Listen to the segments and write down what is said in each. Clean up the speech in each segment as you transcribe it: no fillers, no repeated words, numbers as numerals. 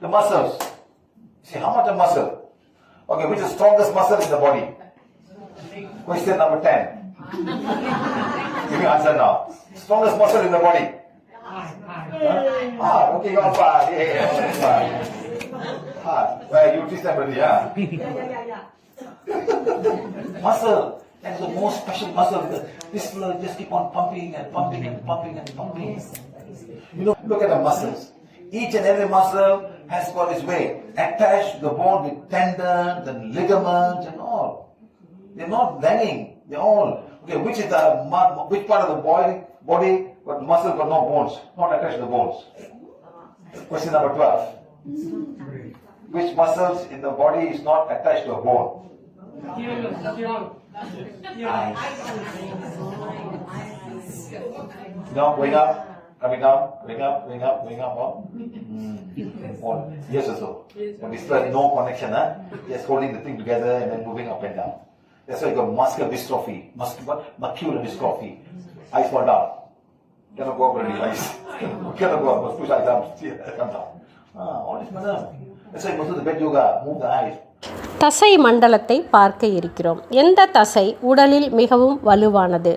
The muscles. See, how much of muscle? Okay, which is the strongest muscle in the body? Question number 10. Give me answer now. Strongest muscle in the body? Heart. Okay, you got heart. Yeah. Heart. Well, you teach them already, yeah? Muscle. That's the most special muscle. This blood just keep on pumping and pumping and pumping and pumping. You know, look at the muscles. Each and every muscle has got its way. Attached to the bone with tendons and ligaments and all. They're not banging. They're all. Okay, which part of the body got muscle but no bones? Not attached to the bones. Question number 12. Which muscles in the body is not attached to a bone? Eyes. No, going up, coming down, going up, going up, going up. Oh. Yes or so. But this no connection, just holding the thing together and then moving up and down. That's why you got muscular dystrophy, muscular dystrophy. Eyes fall down. Cannot go up already, eyes. Cannot go up, must push eyes down, come down. All this matter. That's why you must do the bed yoga, move the eyes. தசை மண்டலத்தை பார்க்க இருக்கிறோம். எந்த தசை உடலில் மிகவும் வலுவானது?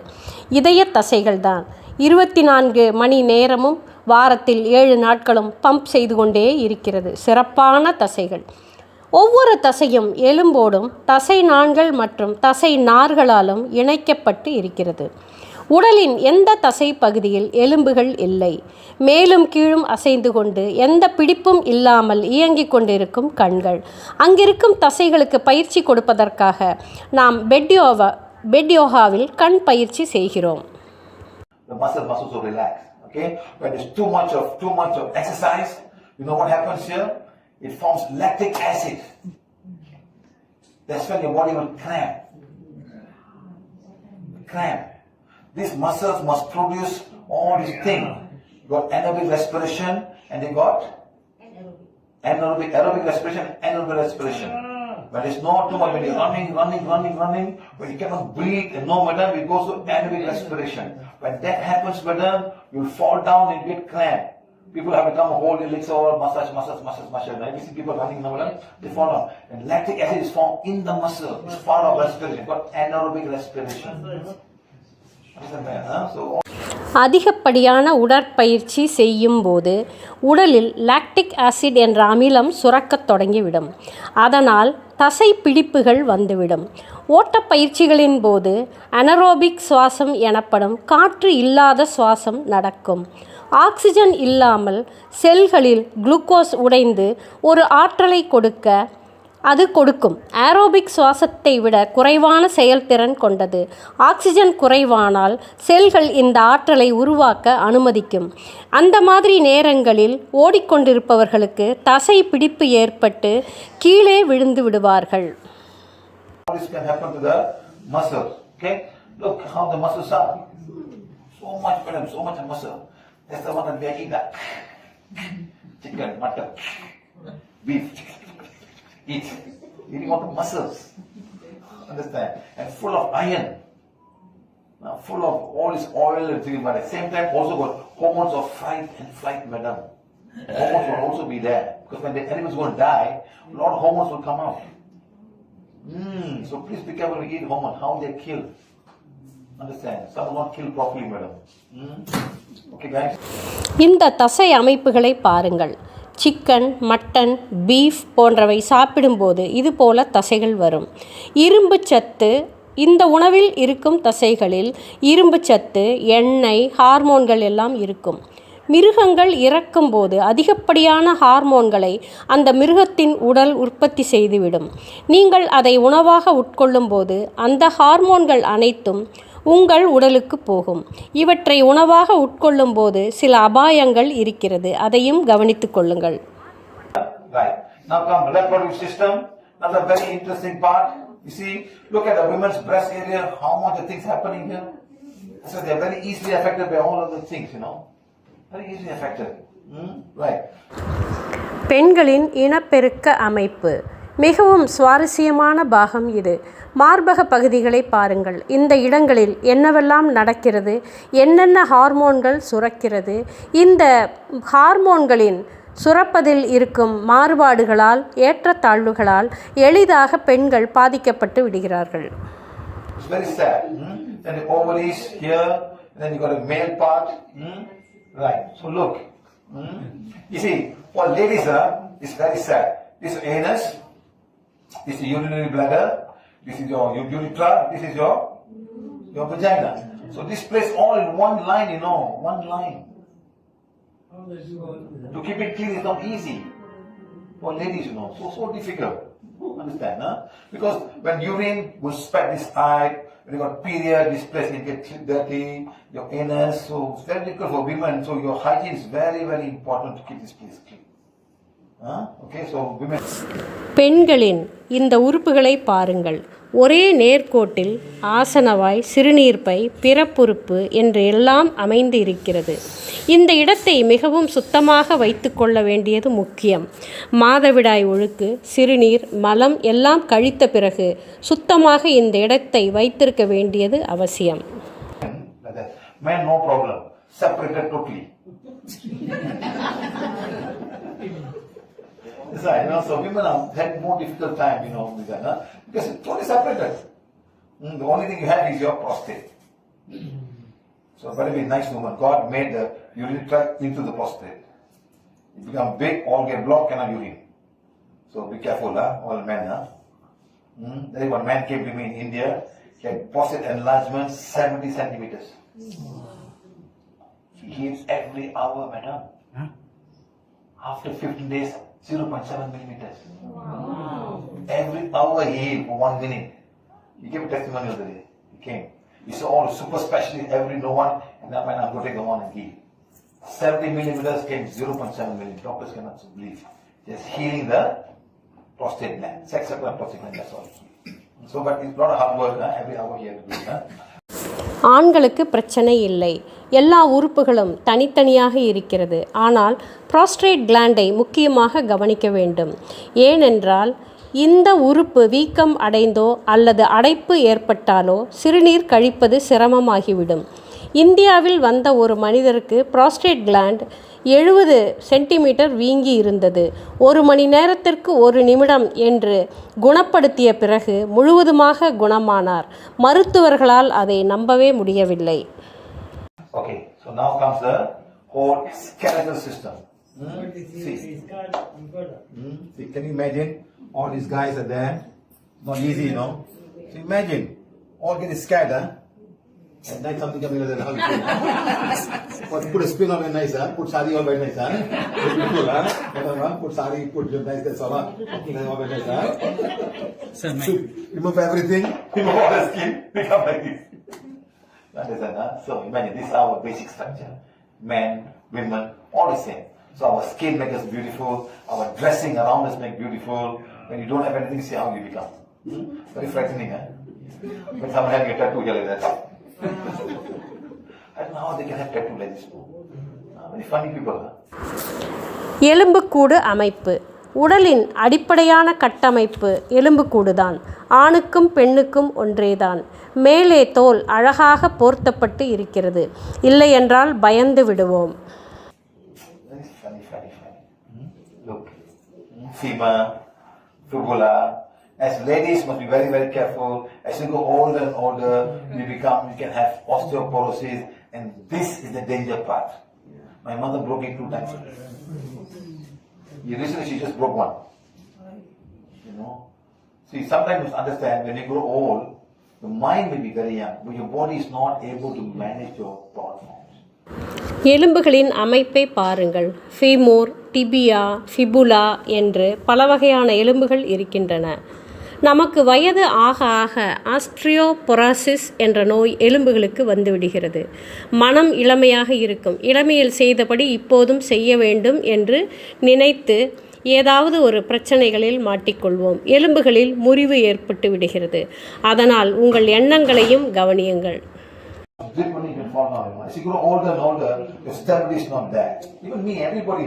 இதய தசைகள்தான். 24 மணி நேரமும் வாரத்தில் 7 நாட்களும் பம்ப் செய்து கொண்டே இருக்கிறது. சிறப்பான தசைகள். ஒவ்வொரு தசையும் எலும்போடும் தசை நாண்கள் மற்றும் தசை நார்களாலும் இணைக்கப்பட்டு இருக்கிறது. உடலின் எந்த தசை பகுதியில் எலும்புகள் இல்லை. மேலும் கீழும் அசைந்து கொண்டு எந்த பிடிப்பும் இல்லாமல் இயங்கிக் கொண்டிருக்கும் கண்கள். அங்கிருக்கும் தசைகளுக்கு பயிற்சி கொடுப்பதற்காக நாம் பெட் யோகாவில் கண் பயிற்சி செய்கிறோம். The muscles will relax. Okay? When there's too much of exercise, you know what happens here? It forms lactic acid. That's when your body will cramp. These muscles must produce all these things. You got anaerobic respiration and they got aerobic respiration, anaerobic respiration. When there's no too much, when you're running, when you cannot breathe and no madam, it goes to anaerobic respiration. When that happens, madam, you'll fall down and get cramp. People have become a whole legs over, massage. Now you see people running now, they fall down. And lactic acid is formed in the muscle. It's part of respiration. It's got anaerobic respiration. அதிகப்படியான உடற்பயிற்சி செய்யும் போது உடலில் lactic acid என்ற அமிலம் சுரக்கத் தொடங்கிவிடும். அதனால் தசை பிடிப்புகள் வந்துவிடும். ஓட்டப்பயிற்சிகளின் போது அனரோபிக் சுவாசம் எனப்படும் காற்று இல்லாத சுவாசம் நடக்கும். ஆக்சிஜன் இல்லாமல் செல்களில் குளுக்கோஸ் உடைந்து ஒரு ஆற்றலை அது கொடுக்கும். ஏரோபிக் சுவாசத்தை விட குறைவான செயல்திறன் கொண்டது. ஆக்சிஜன் குறைவானால் செல்கள் இந்த ஆற்றலை உருவாக்க அனுமதிக்கும். அந்த மாதிரி நேரங்களில் ஓடிக்கொண்டிருப்பவர்களுக்கு தசை பிடிப்பு ஏற்பட்டு கீழே விழுந்து விடுவார்கள். This can happen to the muscles. Okay? Look how the muscles are. So much muscle. That's the one that we eat that. Chicken, mutton, beef. Eating all the muscles. Understand? And full of iron. Full of all this oil and things, but at the same time also got hormones of fight and flight, madam. Hormones will also be there. Because when the animal is going to die, a lot of hormones will come out. So please be careful when you eat hormones, how they kill. Understand? Some will not kill properly, madam. Okay, guys? இந்த தசை அமைப்புகளை பாருங்கள். Chicken, mutton, beef போன்றவை சாப்பிடும்போது இது போல தசைகள் வரும். இரும்பு சத்து, இந்த உணவில் இருக்கும் தசைகளில் இரும்பு சத்து, எண்ணெய், ஹார்மோன்கள் எல்லாம் இருக்கும். மிருகங்கள் இறக்கும்போது அதிகப்படியான ஹார்மோன்களை அந்த மிருகத்தின் உடல் உற்பத்தி செய்துவிடும். நீங்கள் அதை உணவாக உட்கொள்ளும்போது அந்த ஹார்மோன்கள் அனைத்தும் உங்கள் உடலுக்கு போகும். இவற்றை உணவாக உட்கொள்ளும் போது சில அபாயங்கள் இருக்கிறது. அதையும் கவனித்துக் கொள்ளுங்கள். Right. Now come reproductive system. Another very interesting part. You see, look at the women's breast area. How much of things happening here? So they are very easily affected by all of the things, Very easily affected. Right. பெண்களின் இனப்பெருக்க அமைப்பு மிகவும் சுவாரஸ்யமான பாகம் இது. மார்பக பகுதிகளை பாருங்கள். இந்த இடங்களில் என்னவெல்லாம் நடக்கிறது, என்னென்ன ஹார்மோன்கள் சுரக்கிறது, இந்த ஹார்மோன்களின் சுரப்பதில் இருக்கும் மாறுபாடுகளால் ஏற்றத்தாழ்வுகளால் எளிதாக பெண்கள் பாதிக்கப்பட்டு விடுகிறார்கள். It's very sad. Then the ovaries here, then you got a male part. Right. So look. You see, for ladies, it's very sad. This is anus, this is urinary bladder, this is your urethra, this is your vagina. So this place all in one line, one line. To keep it clean is not easy for ladies, so difficult. Understand, Because when urine will spread this side, when you got period, this place will get dirty, your anus, so it's very difficult for women. So your hygiene is very, very important to keep this place clean. Okay, so women. பெண்களின் இந்த உறுப்புகளை பாருங்கள். ஒரே நேர்கோட்டில் ஆசனவாய், சிறுநீர்ப்பை, பிறப்புறுப்பு என்று எல்லாம் அமைந்து இருக்கிறது. இந்த இடத்தை மிகவும் சுத்தமாக வைத்து கொள்ள வேண்டியது முக்கியம். மாதவிடாய் ஒழுக்கு, சிறுநீர், மலம் எல்லாம் கழித்த பிறகு சுத்தமாக இந்த இடத்தை வைத்திருக்க வேண்டியது அவசியம். Men, no problem. Separated totally. That's right, so women have had more difficult time, with that, because it's totally separated. The only thing you have is your prostate. So very, very nice woman. God made the urinary tract into the prostate. It become big, all get blocked, cannot urine. So be careful, all men, There is one man came to me in India, he had prostate enlargement 70 centimeters. He heals every hour, madam. After 15 days, 0.7 millimeters. Wow. Every hour he healed for 1 minute. He gave a testimonial the day. He came. He saw all the super specialists, no one, and that man, I'm going to take the one and heal. 70 millimeters came 0.7 millimeters. Doctors cannot believe. Just healing the prostate gland. Sex prostate gland, that's all. So, but it's not a hard work, every hour he has to do it. ஆண்களுக்கு பிரச்சனை இல்லை. எல்லா உறுப்புகளும் தனித்தனியாக இருக்கிறது. ஆனால் prostate கிளாண்டை முக்கியமாக கவனிக்க வேண்டும். ஏனென்றால் இந்த உறுப்பு வீக்கம் அடைந்தோ அல்லது அடைப்பு ஏற்பட்டாலோ சிறுநீர் கழிப்பது சிரமமாகிவிடும். இந்தியாவில் வந்த ஒரு மனிதருக்கு புரோஸ்டேட் கிளாண்ட் 70 சென்டிமீட்டர் வீங்கி இருந்தது. 1 மணி நேரத்திற்கு 1 நிமிடம் என்று குணப்படுத்திய பிறகு முழுவதுமாக குணமானார். மருத்துவர்களால் அதை நம்பவே முடியவில்லை. Okay, so now comes the whole skeletal system. See, can you imagine? All these guys are there. Not easy, So imagine, all get scared, And then something coming like that. How you put a spin on it nice, Put sari all very nice, Beautiful, Put sari, put your nice, that's all, all very nice, So, remove everything, remove all the skin, become like this. Understand, So imagine, this is our basic structure. Men, women, all the same. So our skin makes us beautiful, our dressing around us makes beautiful. When you don't have anything, see how you become. Very frightening, When someone has a tattoo here like that. And now they can have tattoo like this too. Very funny people, எலும்புக்கூடு அமைப்பு. உடலின் அடிப்படையான கட்டமைப்பு எலும்புக்கூடுதான். ஆணுக்கும் பெண்ணுக்கும் ஒன்றேதான். மேலே தோல் அழகாக போர்த்தப்பட்டு இருக்கிறது. இல்லை என்றால் பயந்து விடுவோம். Look, femur, fibula. As ladies, must be very, very careful. As you go older and older, you can have osteoporosis, and this is the danger part. My mother broke it 2 times. Recently, she just broke one. See, sometimes you understand when you grow old, the mind may be very young, but your body is not able to manage your thought forms. எலும்புகளின் அமைப்பை பாருங்கள். ஃபீமோர், டிபியா, ஃபிபுலா என்று பல வகையான எலும்புகள் இருக்கின்றன. நமக்கு வயது ஆக ஆக ஆஸ்ட்ரியோபொரோசிஸ் என்ற நோய் எலும்புகளுக்கு வந்துவிடுகிறது. மனம் இளமையாக இருக்கும். இளமையில் செய்தபடி இப்போதும் செய்ய வேண்டும் என்று நினைத்து ஏதாவது ஒரு பிரச்சனைகளில் மாட்டிக்கொள்வோம். எலும்புகளில் முறிவு ஏற்பட்டு விடுகிறது. அதனால் உங்கள் எண்ணங்களையும் கவனியுங்கள். When you fall down, as you grow older and older, your stability is not there. Even me, everybody,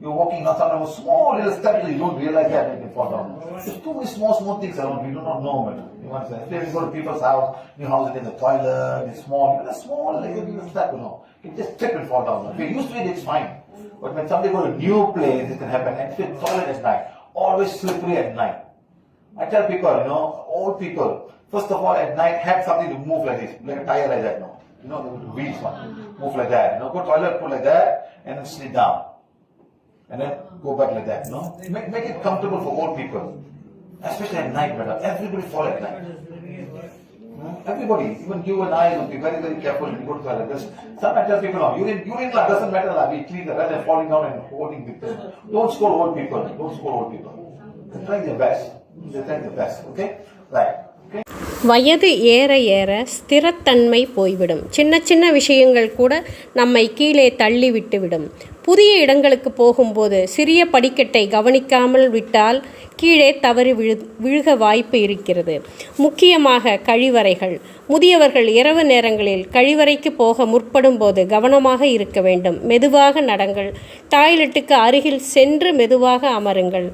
you're walking on sometimes small little steps, you don't realize that you can fall down. There's too many small things around, we do not know it. You understand? If you go to people's house, new house in the toilet, it's small, even a small little step, you just trip and fall down. If you're used to it, it's fine. But when somebody go to a new place, it can happen. And if it's toilet at night, always slippery at night. I tell people, old people, first of all, at night, have something to move like this, like a tire like that, the wheels one, move like that, go toilet, put like that, and then sit down. And then go back like that, Make it comfortable for old people. Especially at night, brother. Everybody fall at night. Everybody, even you and I will be very, very careful when you go to toilet. Because sometimes I tell people, urine doesn't matter, we clean rather than falling down and holding people. Don't scold old people. They're trying their best. Okay? Right. Okay? வயது ஏற ஏற ஸ்திரத்தன்மை போய்விடும். சின்ன சின்ன விஷயங்கள் கூட நம்மை கீழே தள்ளி விட்டுவிடும். புதிய இடங்களுக்கு போகும்போது சிறிய படிக்கட்டை கவனிக்காமல் விட்டால் கீழே தவறி விழுக வாய்ப்பு இருக்கிறது. முக்கியமாக கழிவறைகள். முதியவர்கள் இரவு நேரங்களில் கழிவறைக்கு போக முற்படும் போது கவனமாக இருக்க வேண்டும். மெதுவாக நடங்கள். டாய்லெட்டுக்கு அருகில் சென்று மெதுவாக அமருங்கள்.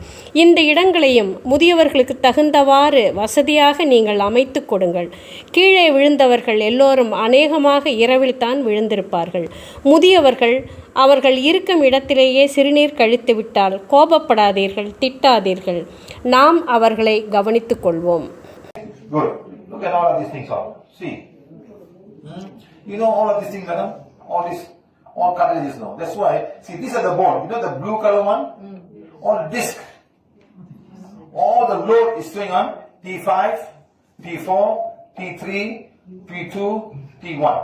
இந்த இடங்களையும் முதியவர்களுக்கு தகுந்தவாறு வசதியாக நீங்கள் அமைத்து கொடுங்கள். கீழே விழுந்தவர்கள் எல்லோரும் அநேகமாக இரவில் தான் விழுந்திருப்பார்கள். முதியவர்கள் அவர்கள் இருக்கும் இடத்திலேயே சிறுநீர் கழித்து விட்டால் கோபப்படாதீர்கள், திட்டாதீர்கள். நாம் அவர்களை கவனித்துக் கொள்வோம். Good. Look at all of these things. See. You know all of these things, madam? All cartilages now. That's why, see, these are the bone. You know the blue color one? All disc. All the load is going on T5, T4, T3, T2, T1.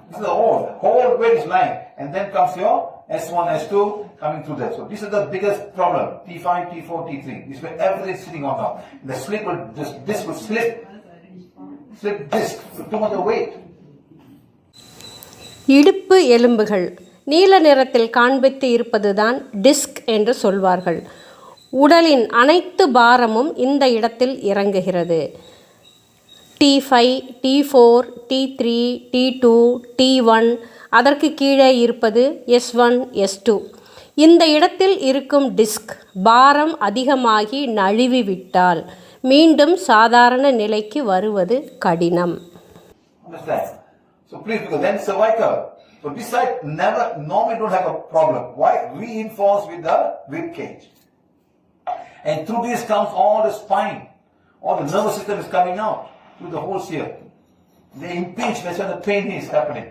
This is the whole weight is lying. And then comes your S1, S2 coming through that. So this is the biggest problem. T5, T4, T3. This is where everything is sitting on now. The disc will slip disc. Too much of weight. இடுப்பு எலும்புகள் நீல நிறத்தில் காண்பித்து இருப்பதுதான் disk என்று சொல்வார்கள். உடலின் அனைத்து பாரமும் இந்த இடத்தில் இறங்குகிறது. T5, T4, T3, T2, T1, அதற்கு கீழே இருப்பது S1, S2. இந்த இடத்தில் இருக்கும் டிஸ்க் பாரம் அதிகமாகி நழுவிவிட்டால் மீண்டும் சாதாரண நிலைக்கு வருவது கடினம். Understand? So please, because then cervical. So this side normally don't have a problem. Why? Reinforced with the rib cage. And through this comes all the spine. All the nervous system is coming out through the holes here. They impinge, that's why the pain is happening.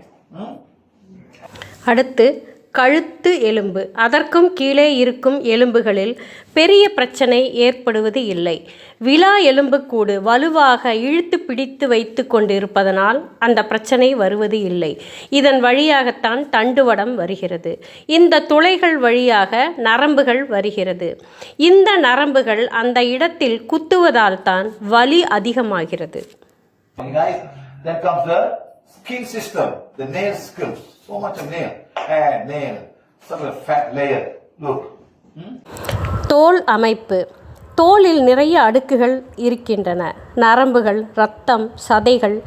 அடுத்து கழுத்து எலும்பு. அதற்கும் கீழே இருக்கும் எலும்புகளில் பெரிய பிரச்சனை ஏற்படுவது இல்லை. விலா எலும்புக்கூடு வலுவாக இழுத்து பிடித்து வைத்து கொண்டிருப்பதனால் அந்த பிரச்சனை வருவது இல்லை. இதன் வழியாகத்தான் தண்டுவடம் வருகிறது. இந்த துளைகள் வழியாக நரம்புகள் வருகிறது. இந்த நரம்புகள் அந்த இடத்தில் குத்துவதால் தான் வலி அதிகமாகிறது. Then comes the skin system, the nail skills. So much of nail, hair, nail, such a fat layer. Look. தோல் அமைப்பு. தோலில் நிறைய அடுக்குகள் இருக்கின்றன. நரம்புகள், இரத்தம், சதைகள்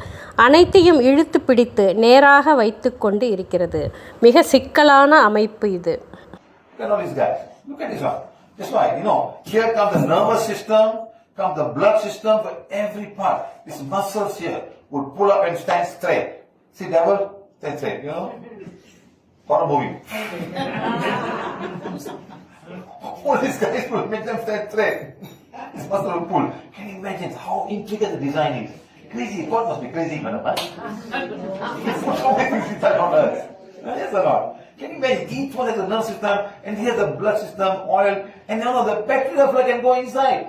அனைத்தையும் இழுத்து பிடித்து நேராக வைத்து கொண்டு இருக்கிறது. மிக சிக்கலான அமைப்பு இது. Look at all these guys. Look at this one. That's why, here comes the nervous system, comes the blood system for every part. These muscles here would pull up and stand straight. See, devil? Stand straight, Horror movie. All these guys will make them stand straight. This muscle will pull. Can you imagine how intricate the design is? Crazy. God must be crazy, man. He put so many things inside on earth. Yes or not? Can you imagine? Each one has a nerve system, and here's the blood system, oil, and the bacteria flow can go inside.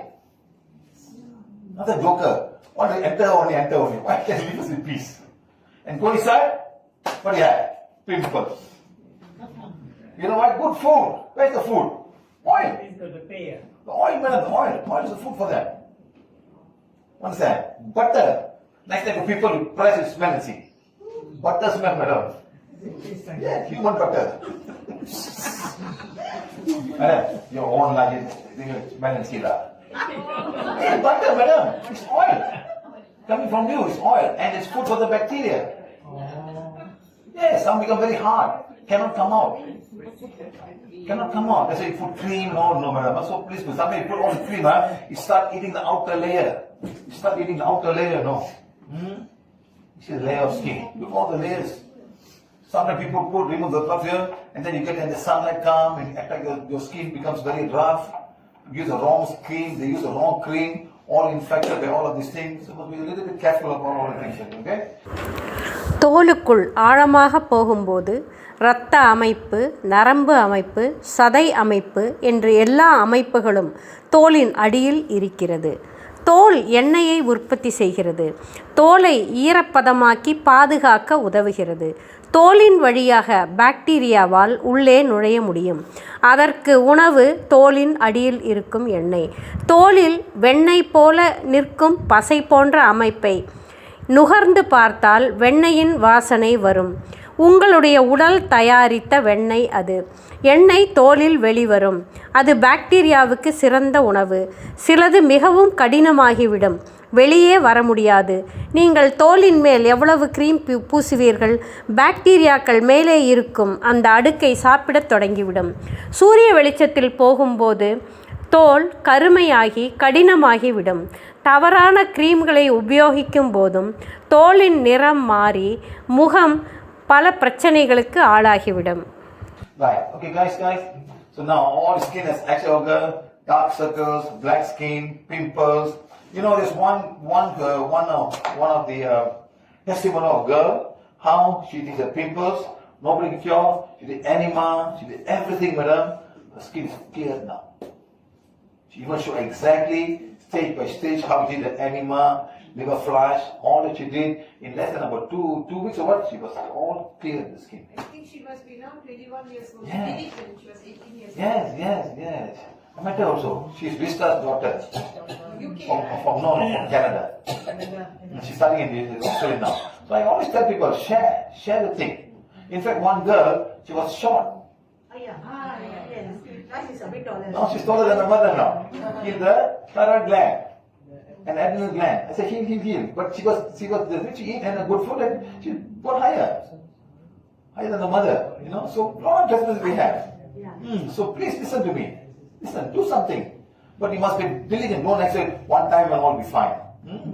Not a joker. Want to enter only. Why can't you leave us in peace? And go inside, what do you have? Pimples. You know what? Good food. Where's the food? Oil. The oil, madam, the oil. Oil is the food for them. Understand? Butter. Next time people press it, smell and see. Butter smell, madam. Yeah, human butter. Madam, your own life, smell and see that. Hey, butter, madam. It's oil. Coming from you, it's oil. And it's food for the bacteria. Yes, some become very hard. Cannot come out. That's why you put cream. No, madam. So please, somebody put all the cream, you start eating the outer layer. No. You see the layer of skin. Look at all the layers. Sometimes people remove the blood here, and then you get in the sunlight come and act like your skin becomes very rough. You use the wrong cream, they use the wrong cream, all infected by all of these things. So must be a little bit careful about all the things, okay? தோலுக்குள் ஆழமாக போகும்போது இரத்த அமைப்பு, நரம்பு அமைப்பு, சதை அமைப்பு என்று எல்லா அமைப்புகளும் தோலின் அடியில் இருக்கிறது. தோல் எண்ணெயை உற்பத்தி செய்கிறது. தோலை ஈரப்பதமாக்கி பாதுகாக்க உதவுகிறது. தோலின் வழியாக பாக்டீரியாவால் உள்ளே நுழைய முடியும். அதற்கு உணவு தோலின் அடியில் இருக்கும் எண்ணெய். தோலில் வெண்ணெய் போல நிற்கும் பசை போன்ற அமைப்பை நுகர்ந்து பார்த்தால் வெண்ணெயின் வாசனை வரும். உங்களுடைய உடல் தயாரித்த வெண்ணெய் அது. எண்ணெய் தோலில் வெளிவரும். அது பாக்டீரியாவுக்கு சிறந்த உணவு. சிலது மிகவும் கடினமாகிவிடும், வெளியே வர முடியாது. நீங்கள் தோலின் மேல் எவ்வளவு கிரீம் பூசுவீர்கள், பாக்டீரியாக்கள் மேலே இருக்கும் அந்த அடுக்கை சாப்பிடத் தொடங்கிவிடும். சூரிய வெளிச்சத்தில் போகும்போது தோல் கருமையாகி கடினமாகிவிடும். தவறான கிரீம்களை உபயோகிக்கும் போதும் தோலின் நிறம் மாறி முகம் பல பிரச்சனைகளுக்கு ஆளாகிவிடும். Right. Okay, guys. So now all skin has axioga, dark circles, black skin, pimples. You know, there's one of the testimony of girl, how she did the pimples, nobody cure, she did enema, she did everything, madam. Her skin is clear now. She even showed exactly stage by stage how she did the enema, liver flash, all that she did in less than about two weeks or what, she was all clear in the skin. I think she must be now 21 years old. Yeah. She did it when she was 18 years old. Yes. I met her also. She's Vista's daughter. UK. From Canada. She's studying in Australia now. So I always tell people, share the thing. In fact, one girl, she was short. Yes. Now she's a bit taller. Now she's taller than her mother now. In the thyroid gland and adrenal gland. I said, heal. But she was the rich eat and a good food and she got higher than the mother. You know, so a lot of difference we have. So please listen to me. Listen, do something. But you must be diligent. Don't accept one time and all be fine.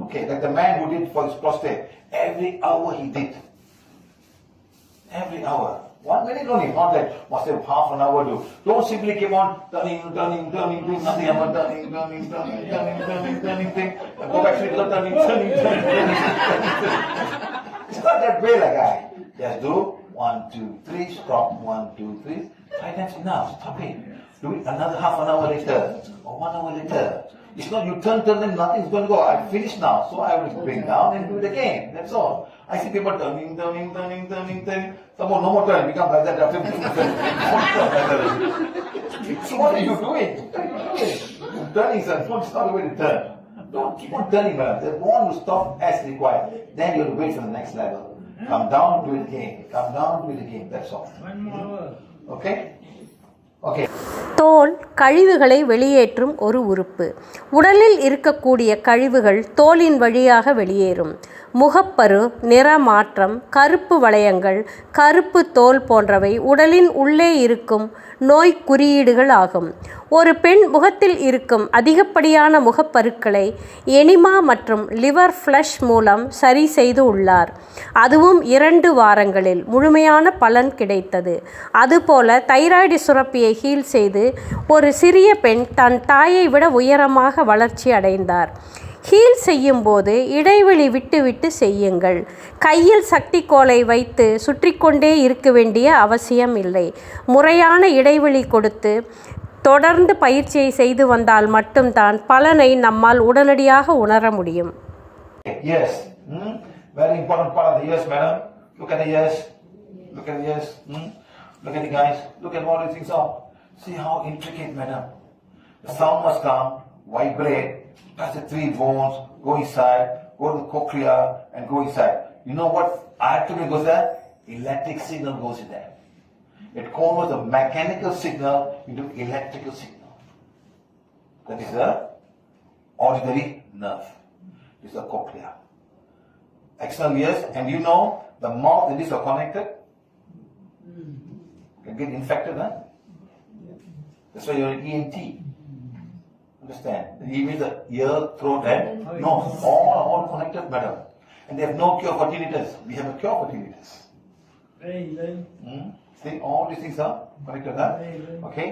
Okay, like the man who did for his prostate. Every hour he did. Every hour. 1 minute only, not like must have half an hour do. Don't simply keep on turning, doing nothing about turning, thing. And go back to the turning. It's not that way, like I. Just do 1, 2, 3, stop, 1, 2, 3. 5 times enough, stop it. Do it another half an hour later, or 1 hour later. It's not you turn, then nothing's going to go. I'm finished now, so I will bring down and do it again. That's all. I see people turning. Some more, no more turn. Become like that after. So what are you doing? Turning, sir. It's not the way to turn. Don't keep on turning, man. The one will stop as required. Then you will wait for the next level. Come down, do it again. Come down, do it again. That's all. Okay? Okay. தோல் கழிவுகளை வெளியேற்றும் ஒரு உறுப்பு. உடலில் இருக்கக்கூடிய கழிவுகள் தோலின் வழியாக வெளியேறும். முகப்பரு, நிறமாற்றம், கருப்பு வளையங்கள், கருப்பு தோல் போன்றவை உடலின் உள்ளே இருக்கும் நோய் குறியீடுகள் ஆகும். ஒரு பெண் முகத்தில் இருக்கும் அதிகப்படியான முகப்பருக்களை எனிமா மற்றும் லிவர் ஃப்ளஷ் மூலம் சரி செய்து உள்ளார். அதுவும் 2 வாரங்களில் முழுமையான பலன் கிடைத்தது. அதுபோல தைராய்டு சுரப்பியை ஹீல் செய்து ஒரு சிறிய பெண் தன் தாயை விட உயரமாக வளர்ச்சி அடைந்தார். ஹீல் செய்யும்போது இடைவெளி விட்டு செய்யுங்கள். கையில் சக்தி கோலை வைத்து சுற்றிக்கொண்டே இருக்க வேண்டிய அவசியம் இல்லை. முறையான இடைவெளி கொடுத்து தொடர்ந்து பயிற்சியை செய்து வந்தால் மட்டும்தான் பலனை நம்மால் உடனடியாக உணர முடியும். Yes. Very important part of the ears, madam. Look at the ears. Look at the ears. Look at the guys. Look at all these things are. See how intricate, madam. The sound must come, vibrate, touch the 3 bones, go inside, go to the cochlea and go inside. You know what actually goes there? Electric signal goes in there. It converts a mechanical signal into electrical signal. That is the auditory nerve. This is the cochlea. External ears, and you know the mouth and this are connected. Can get infected, huh? That's why you're an ENT. Understand? Even the ear, throat, and nose, all connected, madam. And they have no cure for tinnitus. We have a cure for tinnitus. See, all these things are connected. Okay.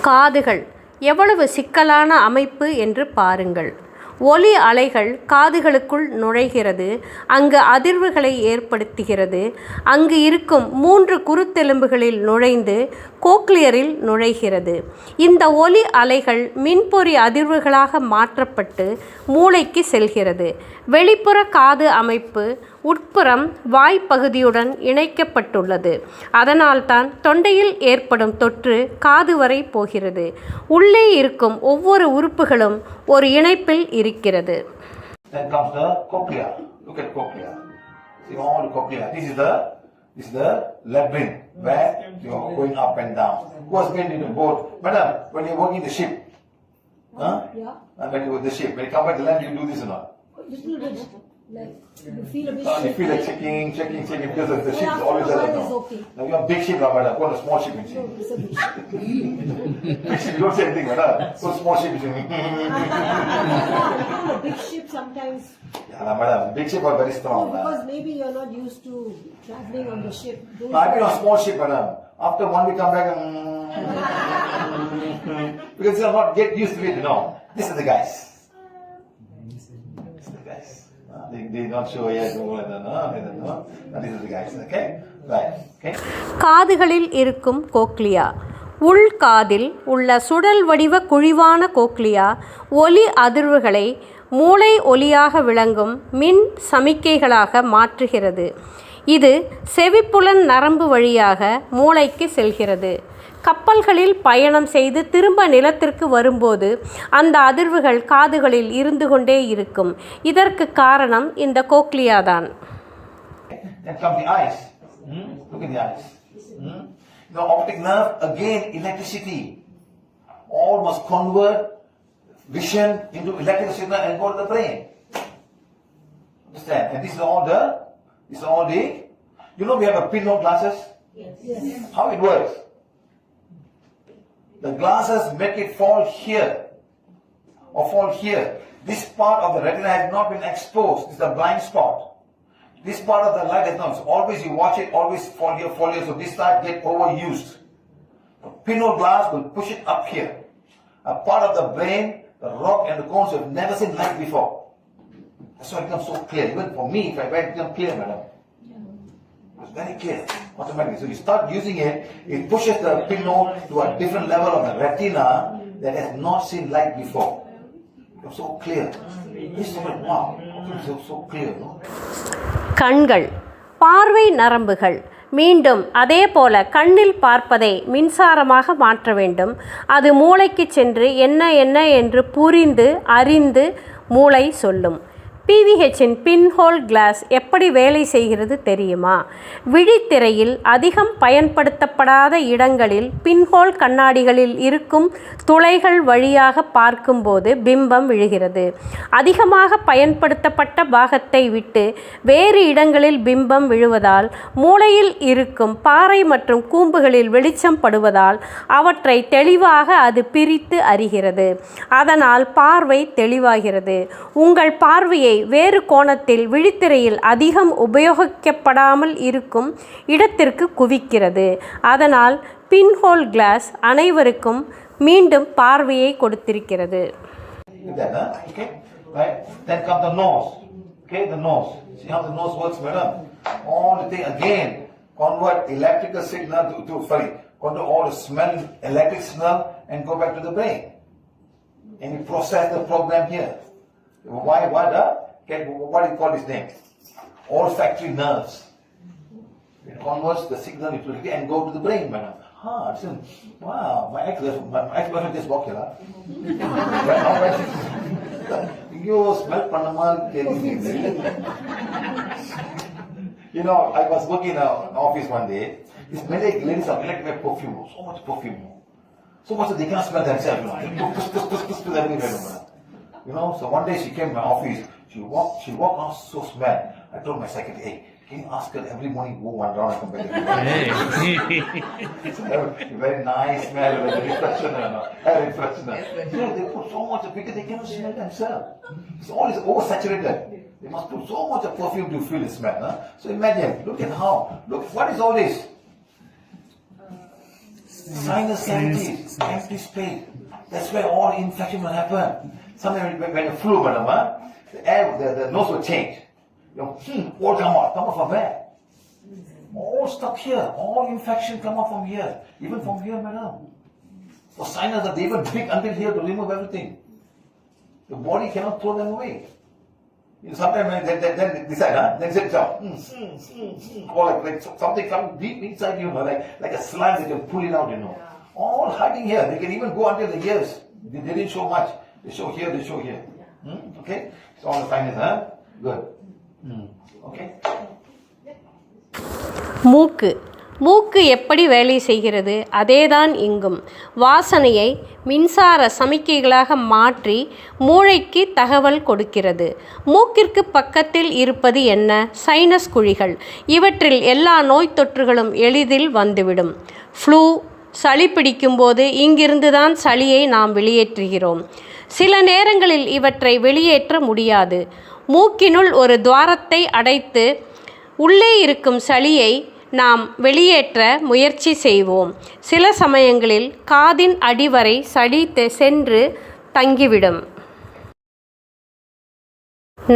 காதுகள் எவ்வளவு சிக்கலான அமைப்பு என்று பாருங்கள். ஒலி அலைகள் காதுகளுக்குள் நுழைகிறது, அங்கு அதிர்வுகளை ஏற்படுத்துகிறது. அங்கு இருக்கும் 3 குருத்தெலும்புகளில் நுழைந்து கோக்லியரில் நுழைகிறது. இந்த ஒலி அலைகள் மின்பொறி அதிர்வுகளாக மாற்றப்பட்டு மூளைக்கு செல்கிறது. வெளிப்புற காது அமைப்பு உட்புறம் வாய்ப்பகுதியுடன் இணைக்கப்பட்டுள்ளது. அதனால்தான் தொண்டையில் ஏற்படும் தொற்று காது வரை போகிறது. உள்ளே இருக்கும் ஒவ்வொரு உறுப்புகளும் ஒரு இணைப்பில் இருக்கிறது. Then comes the cochlea. Look at cochlea. See all the cochlea. This is the labyrinth where you are going up and down. Who has been in a boat? Madam, when you are working the ship, Yeah. and when you work the ship, when you come back to land, you do this or not? Little bit. Like you feel a bit. You feel like checking because the ship is always Yeah, there. is No. okay. Now you are big ship, madam. Go on a small ship and see. It's a bit. Big ship, you don't say anything, madam. So small ship is On a big ship sometimes. Yeah, madam. Big ship are very strong. Because maybe you're not used to traveling on the ship. Those I've been on small ship, madam. After one week, come back. Because you are not get used to it, you know. These are the guys. These are the guys. They not show yet. They don't know. But these are the guys. Okay, right. Okay. காதுகளில் இருக்கும் கோக்லியா. உள்காதில் உள்ள சுடல் வடிவ குழிவான கோக்லியா ஒலி அதிர்வுகளை மூளை ஒலியாக விளங்கும் மின் சமிக்கைகளாக மாற்றுகிறது. இது செவிப்புலன் நரம்பு வழியாக மூளைக்கு செல்கிறது. கப்பல்களில் பயணம் செய்து திரும்ப நிலத்திற்கு வரும்போது அந்த அதிர்வுகள் காதுகளில் இருந்து கொண்டே இருக்கும். இதற்கு காரணம் இந்த கோக்லியா தான். Then come the eyes. Look at the eyes. The optic nerve, again electricity. All must convert vision into electrical signal and go to the brain. Understand? And this is all the, you know we have a pinhole glasses? Yes. How it works? The glasses make it fall here or fall here. This part of the retina has not been exposed. This is the blind spot. This part of the light is not. So always you watch it, always fall here. So this side get overused. The pinhole glass will push it up here. A part of the brain, the rock and the cones have never seen light before. That's why it becomes so clear. Even for me, if I wear it, becomes clear, madam. It's very clear, automatically. So you start using it, it pushes the pinhole to a different level of the retina that has not seen light before. It's so clear. This is like, wow, it's so clear, no? கண்கள் பார்வை நரம்புகள். மீண்டும் அதே போல கண்ணில் பார்ப்பதை மின்சாரமாக மாற்ற வேண்டும். அது மூளைக்கு சென்று என்ன என்று புரிந்து அறிந்து மூளை சொல்லும். பிவிஹெச்சின் பின்ஹோல் கிளாஸ் எப்படி வேலை செய்கிறது தெரியுமா? விழித்திரையில் அதிகம் பயன்படுத்தப்படாத இடங்களில் பின்ஹோல் கண்ணாடிகளில் இருக்கும் துளைகள் வழியாக பார்க்கும்போது பிம்பம் விழுகிறது. அதிகமாக பயன்படுத்தப்பட்ட பாகத்தை விட்டு வேறு இடங்களில் பிம்பம் விழுவதால் மூளையில் இருக்கும் பாறை மற்றும் கூம்புகளில் வெளிச்சம் படுவதால் அவற்றை தெளிவாக அது பிரித்து அறிகிறது. அதனால் பார்வை தெளிவாகிறது. உங்கள் பார்வையை வேறு கோணத்தில் விழித்திரையில் அதிகம் உபயோகிக்கப்படாமல் இருக்கும் இடத்திற்கு குவிக்கிறது. அதனால் பின்ஹோல் கிளாஸ் அனைவருக்கும் மீண்டும் பார்வையை கொடுத்திருக்கிறது. Okay, right? Then come the nose. Okay, the nose. See how the nose works, madam? All the thing again, convert electrical signal convert all the smell, electric signal and go back to the brain. And you process the program here. What do you call this name? Olfactory nerves. It converts the signal and go to the brain, madam. Wow, my ex-boyfriend just walked here. You smell panama. You know, I was working in an office one day. This many ladies are electric perfume, so much perfume. So much that they can't smell themselves, you know. Push everywhere, madam. You know, so one day she came to my office, she walked out so smell. I told my secretary, hey, can you ask her every morning go one round and come back? Very nice smell, very refreshing. You know, they put so much because they cannot smell themselves. It's all is oversaturated. They must put so much of perfume to feel the smell. Huh? So imagine, look, what is all this? Sinus cavities, empty space. That's where all infection will happen. Sometimes when the flu, madam, the air, the nose will change. All come out from where? All stuck here. All infection come out from here. Even from here, madam. For sinus, they even dig until here to remove everything. The body cannot throw them away. Sometimes then decide, then sit down. Or like something comes deep inside you, like a slime, they can pull it out, All hiding here. They can even go until the ears. They didn't show much. They show here, they show here. Okay? So all the sinus, Good. Okay? மூக்கு எப்படி வேலை செய்கிறது அதேதான் இங்கும். வாசனையை மின்சார சமிக்கைகளாக மாற்றி மூளைக்கு தகவல் கொடுக்கிறது. மூக்கிற்கு பக்கத்தில் இருப்பது என்ன? சைனஸ் குழிகள். இவற்றில் எல்லா நோய் தொற்றுகளும் எளிதில் வந்துவிடும். ஃப்ளூ, சளி பிடிக்கும்போது இங்கிருந்து தான் சளியை நாம் வெளியேற்றுகிறோம். சில நேரங்களில் இவற்றை வெளியேற்ற முடியாது. மூக்கினுள் ஒரு துவாரத்தை அடைத்து உள்ளே இருக்கும் சளியை நாம் வெளியேற்ற முயற்சி செய்வோம். சில சமயங்களில் காதின் அடிவரை சளி சென்று தங்கிவிடும்.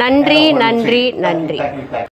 நன்றி.